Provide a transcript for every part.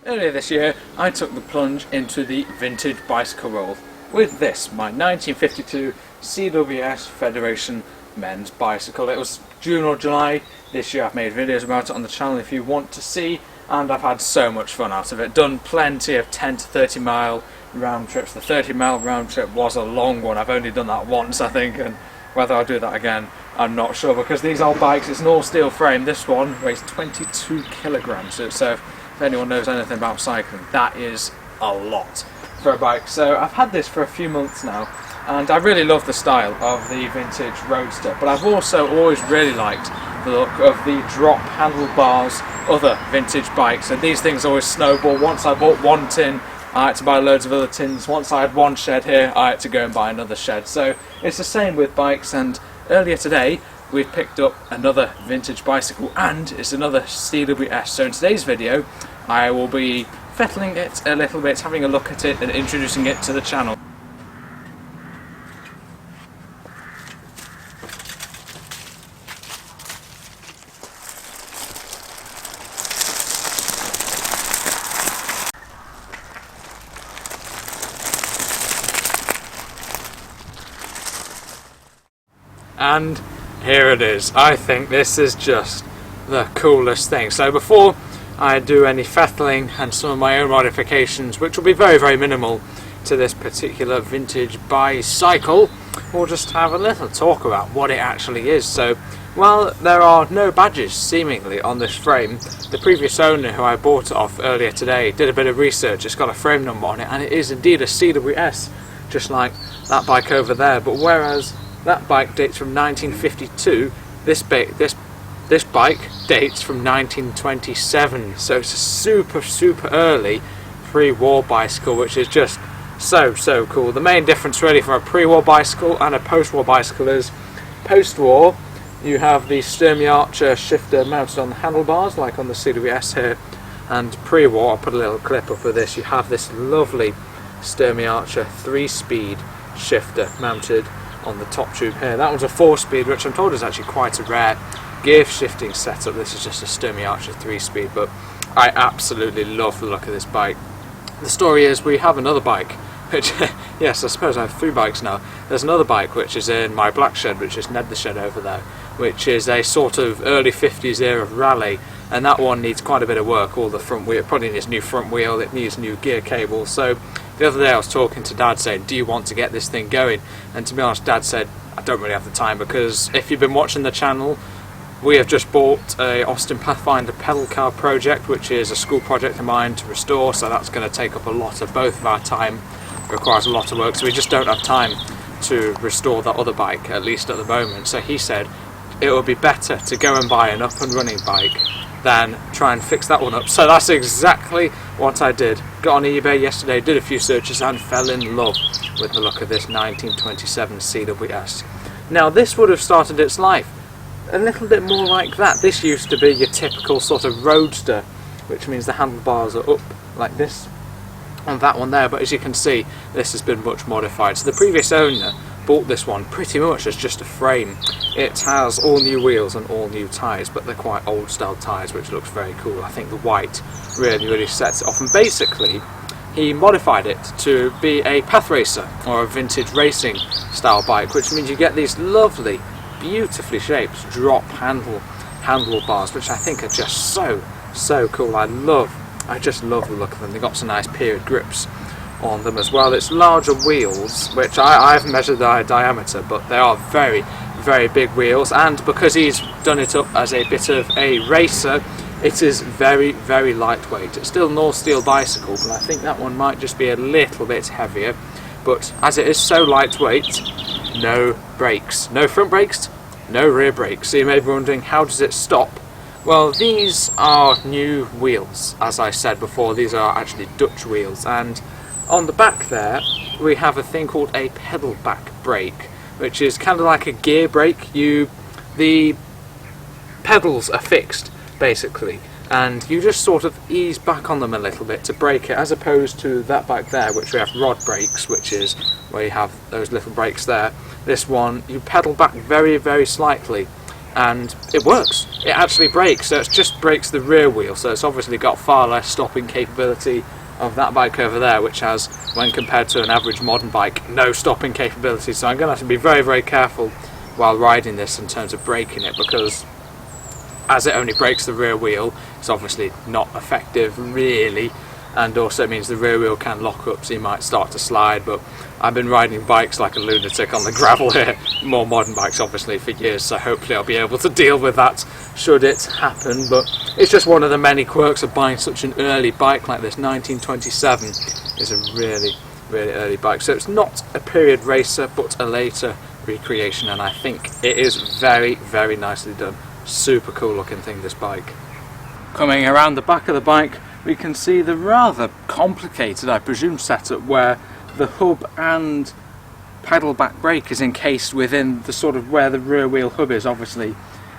Earlier this year, I took the plunge into the vintage bicycle world with this, my 1952 CWS Federation men's bicycle. It was June or July this year. I've made videos about it on the channel if you want to see, and I've had so much fun out of it. Done plenty of 10 to 30 mile round trips. The 30-mile round trip was a long one. I've only done that once, I think, and whether I'll do that again, I'm not sure, because these old bikes, it's an all-steel frame. This one weighs 22 kilograms, so if anyone knows anything about cycling, that is a lot for a bike. So I've had this for a few months now, and I really love the style of the vintage Roadster, but I've also always really liked the look of the drop handlebars, other vintage bikes, and these things always snowball. Once I bought one tin, I had to buy loads of other tins. Once I had one shed here, I had to go and buy another shed. So it's the same with bikes, and earlier today we've picked up another vintage bicycle, and it's another CWS. So in today's video I will be fettling it a little bit, having a look at it and introducing it to the channel. And here it is. I think this is just the coolest thing. So before I do any fettling and some of my own modifications, which will be very, very minimal to this particular vintage bicycle, we'll just have a little talk about what it actually is. So, while there are no badges seemingly on this frame, the previous owner who I bought it off earlier today did a bit of research. It's got a frame number on it, and it is indeed a CWS, just like that bike over there. But whereas that bike dates from 1952, this bike dates from 1927, so it's a super early pre-war bicycle, which is just so cool. The main difference really from a pre-war bicycle and a post-war bicycle is, post-war you have the Sturmey Archer shifter mounted on the handlebars like on the CWS here, and pre-war, I'll put a little clip up of this, you have this lovely Sturmey Archer 3-speed shifter mounted on the top tube here. That one's a 4-speed, which I'm told is actually quite a rare gear shifting setup. This is just a Sturmey Archer 3-speed, but I absolutely love the look of this bike. The story is, we have another bike, which, yes, I suppose I have 3 bikes now. There's another bike which is in my black shed, which is Ned the shed over there, which is a sort of early 50s era rally, and that one needs quite a bit of work. All the front wheel, it probably needs new front wheel, it needs new gear cables. So the other day I was talking to Dad saying, do you want to get this thing going? And to be honest, Dad said, I don't really have the time, because if you've been watching the channel, we have just bought a Austin Pathfinder pedal car project, which is a school project of mine to restore, so that's going to take up a lot of both of our time. It requires a lot of work, so we just don't have time to restore that other bike, at least at the moment. So he said it would be better to go and buy an up and running bike than try and fix that one up. So that's exactly what I did. Got on eBay yesterday, did a few searches, and fell in love with the look of this 1927 CWS. Now this would have started its life a little bit more like that. This used to be your typical sort of roadster, which means the handlebars are up like this on that one there, but as you can see, this has been much modified. So the previous owner bought this one pretty much as just a frame. It has all new wheels and all new tyres, but they're quite old style tyres, which looks very cool. I think the white really sets it off, and basically he modified it to be a path racer or a vintage racing style bike, which means you get these lovely, beautifully shaped drop handlebars, which I think are just so cool. I just love the look of them. They've got some nice period grips on them as well. It's larger wheels, which I've measured the diameter, but they are very big wheels, and because he's done it up as a bit of a racer, it is very lightweight. It's still an all-steel bicycle, but I think that one might just be a little bit heavier. But as it is so lightweight, no brakes. No front brakes, no rear brakes. So you may be wondering, how does it stop? Well, these are new wheels. As I said before, these are actually Dutch wheels, and on the back there we have a thing called a pedal back brake, which is kind of like a gear brake. The pedals are fixed basically, and you just sort of ease back on them a little bit to brake it, as opposed to that back there, which we have rod brakes, which is where you have those little brakes there. This one, you pedal back very slightly, and it works. It actually brakes, so it just brakes the rear wheel, so it's obviously got far less stopping capability of that bike over there, which has, when compared to an average modern bike, no stopping capability. So I'm going to have to be very, very careful while riding this in terms of braking it, because as it only brakes the rear wheel, it's obviously not effective really, and also it means the rear wheel can lock up, so you might start to slide. But I've been riding bikes like a lunatic on the gravel here, more modern bikes obviously, for years, so hopefully I'll be able to deal with that should it happen. But it's just one of the many quirks of buying such an early bike like this. 1927 is a really, really early bike, so it's not a period racer but a later recreation, and I think it is very, very nicely done. Super cool looking thing, this bike. Coming around the back of the bike, we can see the rather complicated, I presume, setup where the hub and pedal back brake is encased within the sort of where the rear wheel hub is. Obviously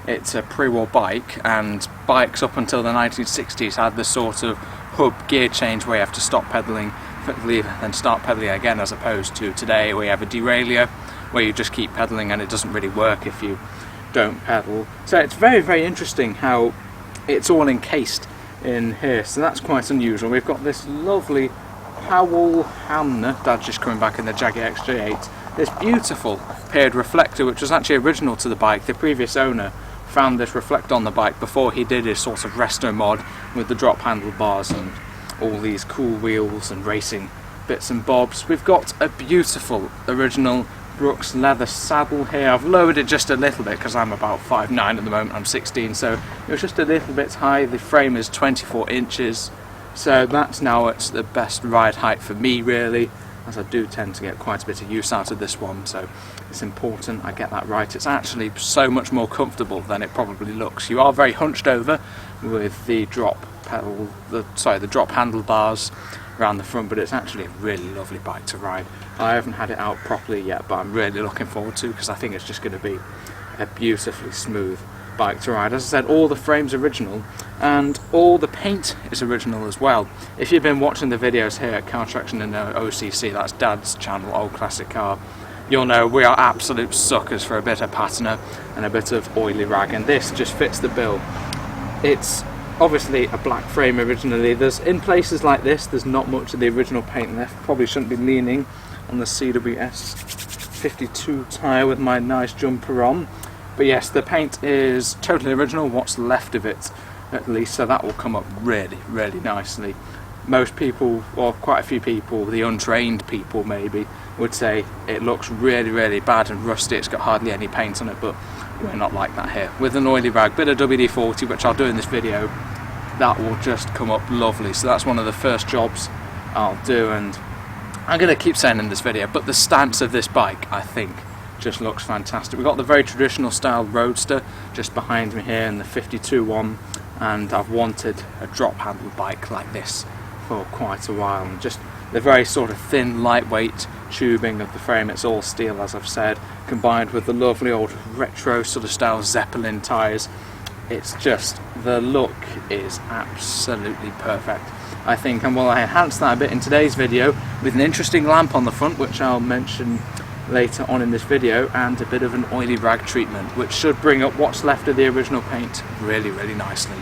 it's a pre-war bike, and bikes up until the 1960s had the sort of hub gear change where you have to stop pedalling, leave, then start pedalling again, as opposed to today where you have a derailleur where you just keep pedalling and it doesn't really work if you don't pedal. So it's very, very interesting how it's all encased in here, so that's quite unusual. We've got this lovely Powell Hamner, Dad's just coming back in the Jaggy XJ8, this beautiful paired reflector which was actually original to the bike. The previous owner found this reflector on the bike before he did his sort of resto mod with the drop handlebars and all these cool wheels and racing bits and bobs. We've got a beautiful original Brooks leather saddle here. I've lowered it just a little bit because I'm about 5'9" at the moment, I'm 16, so it was just a little bit high. The frame is 24 inches, so that's now at the best ride height for me really, as I do tend to get quite a bit of use out of this one, so it's important I get that right. It's actually so much more comfortable than it probably looks. You are very hunched over with the drop pedal, the drop handlebars around the front, but it's actually a really lovely bike to ride. I haven't had it out properly yet, but I'm really looking forward to, because I think it's just going to be a beautifully smooth bike to ride. As I said, all the frame's original and all the paint is original as well. If you've been watching the videos here at CarTraction and OCC, that's Dad's channel, Old Classic Car, you'll know we are absolute suckers for a bit of patina and a bit of oily rag, and this just fits the bill. It's obviously a black frame originally. There's, in places like this, there's not much of the original paint left. Probably shouldn't be leaning on the CWS 52 tyre with my nice jumper on. But yes, the paint is totally original, what's left of it at least, so that will come up really, really nicely. Most people, or quite a few people, the untrained people maybe, would say it looks really, really bad and rusty, it's got hardly any paint on it, but we're not like that here. With an oily rag, bit of WD-40, which I'll do in this video, that will just come up lovely. So that's one of the first jobs I'll do, and I'm going to keep saying in this video, but the stance of this bike, I think, just looks fantastic. We've got the very traditional style Roadster just behind me here, and the 52 one, and I've wanted a drop handle bike like this for quite a while, and just the very sort of thin, lightweight tubing of the frame, it's all steel as I've said, combined with the lovely old retro sort of style Zeppelin tyres. It's just, the look is absolutely perfect, I think, and well, I enhanced that a bit in today's video with an interesting lamp on the front, which I'll mention later on in this video, and a bit of an oily rag treatment, which should bring up what's left of the original paint really, really nicely.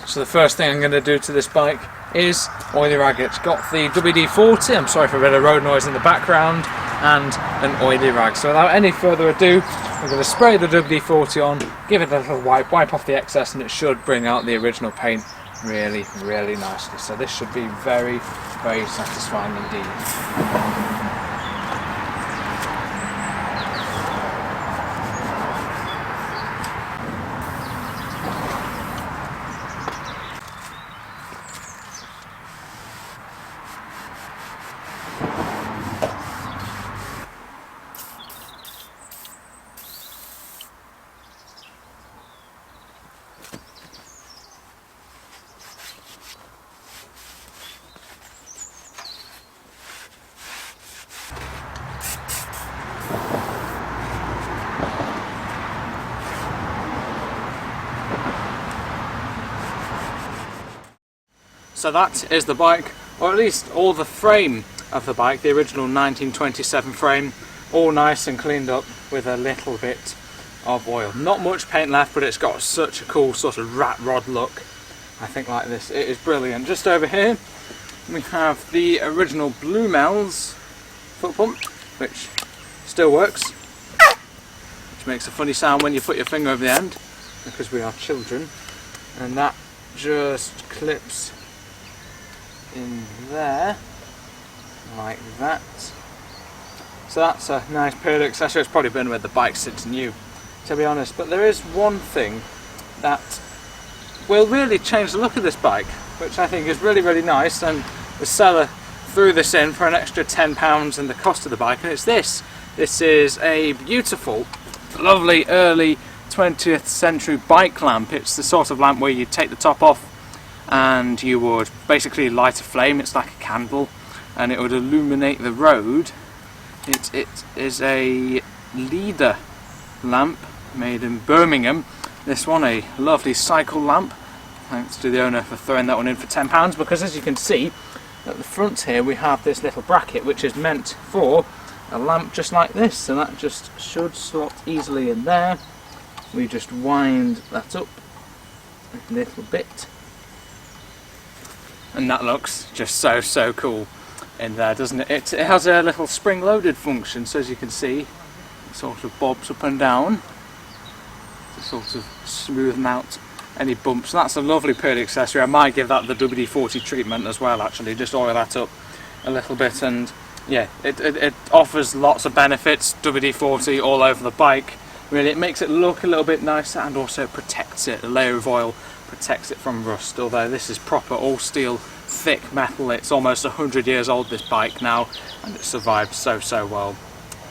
So the first thing I'm going to do to this bike is oily rag. It's got the WD-40, I'm sorry for a bit of road noise in the background, and an oily rag. So without any further ado, I'm going to spray the WD-40 on, give it a little wipe off the excess, and it should bring out the original paint really, really nicely. So this should be very, very satisfying indeed. So that is the bike, or at least all the frame of the bike, the original 1927 frame, all nice and cleaned up with a little bit of oil. Not much paint left, but it's got such a cool sort of rat rod look. I think like this, it is brilliant. Just over here we have the original Bluemel's foot pump, which still works, which makes a funny sound when you put your finger over the end, because we are children, and that just clips in there like that. So that's a nice period accessory. It's probably been with the bike since new, to be honest, but there is one thing that will really change the look of this bike, which I think is really, really nice, and the seller threw this in for an extra £10 in the cost of the bike, and it's this. This is a beautiful, lovely early 20th century bike lamp. It's the sort of lamp where you take the top off and you would basically light a flame. It's like a candle, and it would illuminate the road. It is a leader lamp made in Birmingham. This one, a lovely cycle lamp. Thanks to the owner for throwing that one in for £10, because as you can see at the front here we have this little bracket which is meant for a lamp just like this, and that just should slot easily in there. We just wind that up a little bit, and that looks just so cool in there, doesn't it? It has a little spring-loaded function, so as you can see it sort of bobs up and down to sort of smoothen out any bumps. That's a lovely period accessory. I might give that the WD-40 treatment as well, actually, just oil that up a little bit, and yeah, it offers lots of benefits. WD-40 all over the bike, really. It makes it look a little bit nicer, and also protects it. A layer of oil protects it from rust, although this is proper all steel thick metal. It's almost 100 years old, this bike now, and it survived so well,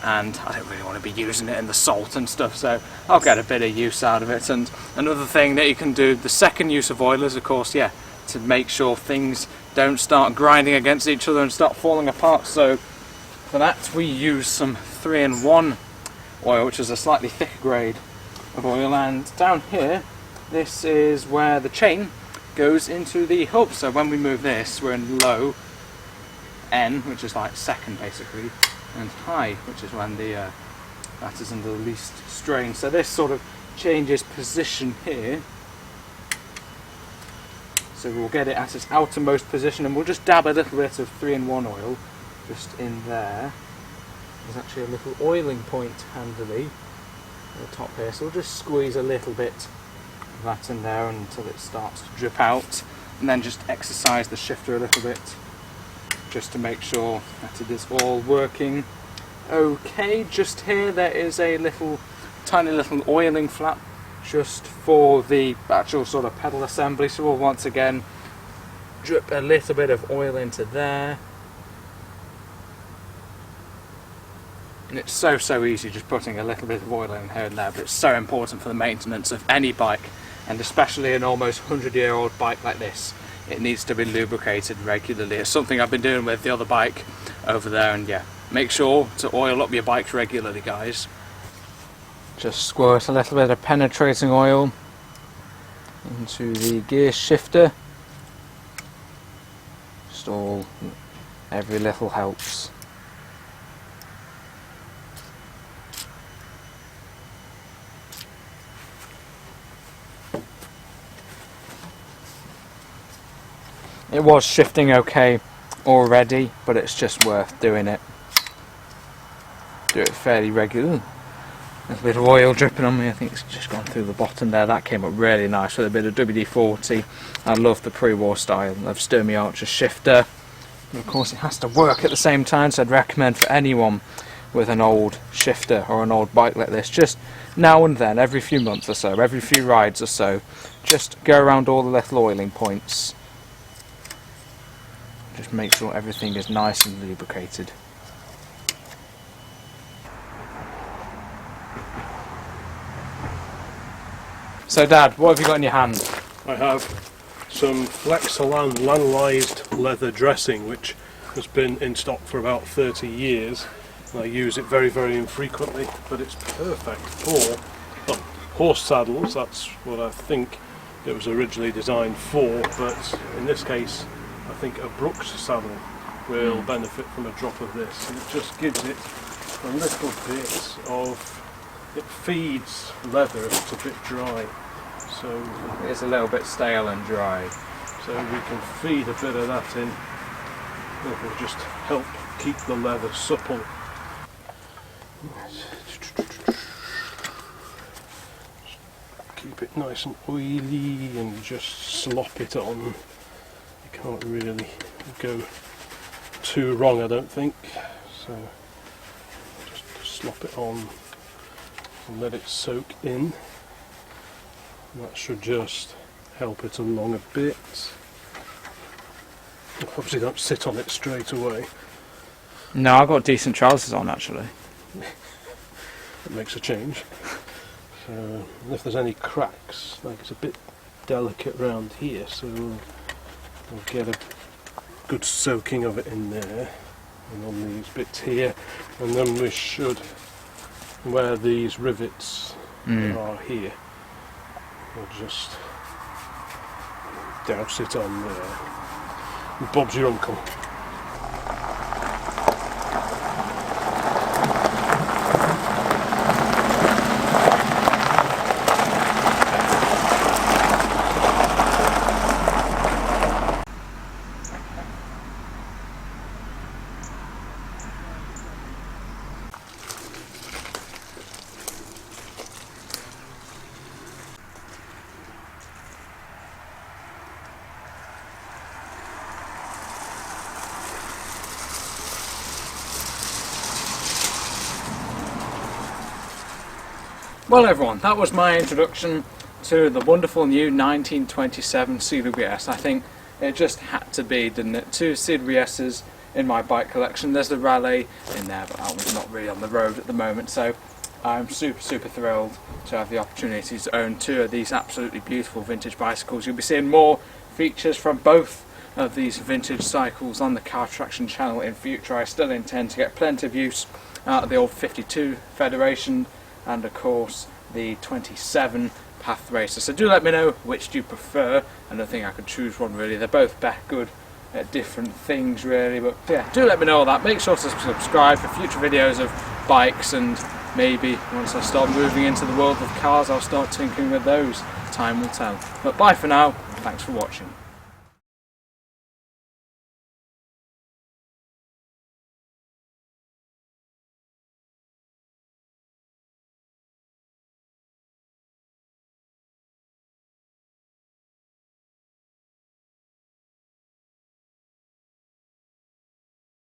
and I don't really want to be using it in the salt and stuff, so I'll get a bit of use out of it. And another thing that you can do, the second use of oil, is of course, yeah, to make sure things don't start grinding against each other and start falling apart. So for that we use some 3-in-1 oil, which is a slightly thicker grade of oil, and down here this is where the chain goes into the hub. So when we move this, we're in low N, which is like second basically, and high, which is when the that is under the least strain. So this sort of changes position here, so we'll get it at its outermost position, and we'll just dab a little bit of 3-in-1 oil just in there. There's actually a little oiling point handily at the top here, so we'll just squeeze a little bit of that in there until it starts to drip out, and then just exercise the shifter a little bit just to make sure that it is all working okay. Just here there is a tiny little oiling flap just for the actual sort of pedal assembly, so we'll once again drip a little bit of oil into there. And it's so easy just putting a little bit of oil in here and there, but it's so important for the maintenance of any bike, and especially an almost 100-year-old bike like this. It needs to be lubricated regularly. It's something I've been doing with the other bike over there, and yeah, make sure to oil up your bikes regularly, guys. Just squirt a little bit of penetrating oil into the gear shifter. Just every little helps. It was shifting okay already, but it's just worth doing it. Do it fairly regularly. There's a bit of oil dripping on me. I think it's just gone through the bottom there. That came up really nice with a bit of WD-40. I love the pre-war style of Sturmey Archer shifter. And of course it has to work at the same time, so I'd recommend for anyone with an old shifter or an old bike like this, just now and then, every few months or so, every few rides or so, just go around all the little oiling points. Just make sure everything is nice and lubricated. So Dad, what have you got in your hand? I have some Flexolan lanolized leather dressing, which has been in stock for about 30 years. And I use it very infrequently, but it's perfect for horse saddles. That's what I think it was originally designed for, but in this case I think a Brooks saddle will benefit from a drop of this. And it just gives it a little bit of, it feeds leather if it's a bit dry. So it's a little bit stale and dry. So we can feed a bit of that in. It will just help keep the leather supple. Keep it nice and oily and just slop it on. You can't really go too wrong, I don't think. So just slop it on and let it soak in. And that should just help it along a bit. Obviously don't sit on it straight away. No, I've got decent trousers on actually. That makes a change. So if there's any cracks, like it's a bit delicate round here, so we'll get a good soaking of it in there and on these bits here, and then we should, where these rivets are here, we'll just douse it on there. Bob's your uncle. Well everyone, that was my introduction to the wonderful new 1927 CWS. I think it just had to be, didn't it? 2 CWS's in my bike collection. There's the Raleigh in there, but that one's not really on the road at the moment, so I'm super thrilled to have the opportunity to own 2 of these absolutely beautiful vintage bicycles. You'll be seeing more features from both of these vintage cycles on the CarTraction channel in future. I still intend to get plenty of use out of the old 52 Federation and of course the 27 Path Racer. So do let me know which do you prefer. I don't think I could choose one really. They're both good at different things really, but yeah, do let me know all that. Make sure to subscribe for future videos of bikes, and maybe once I start moving into the world of cars I'll start tinkering with those. Time will tell. But bye for now, thanks for watching.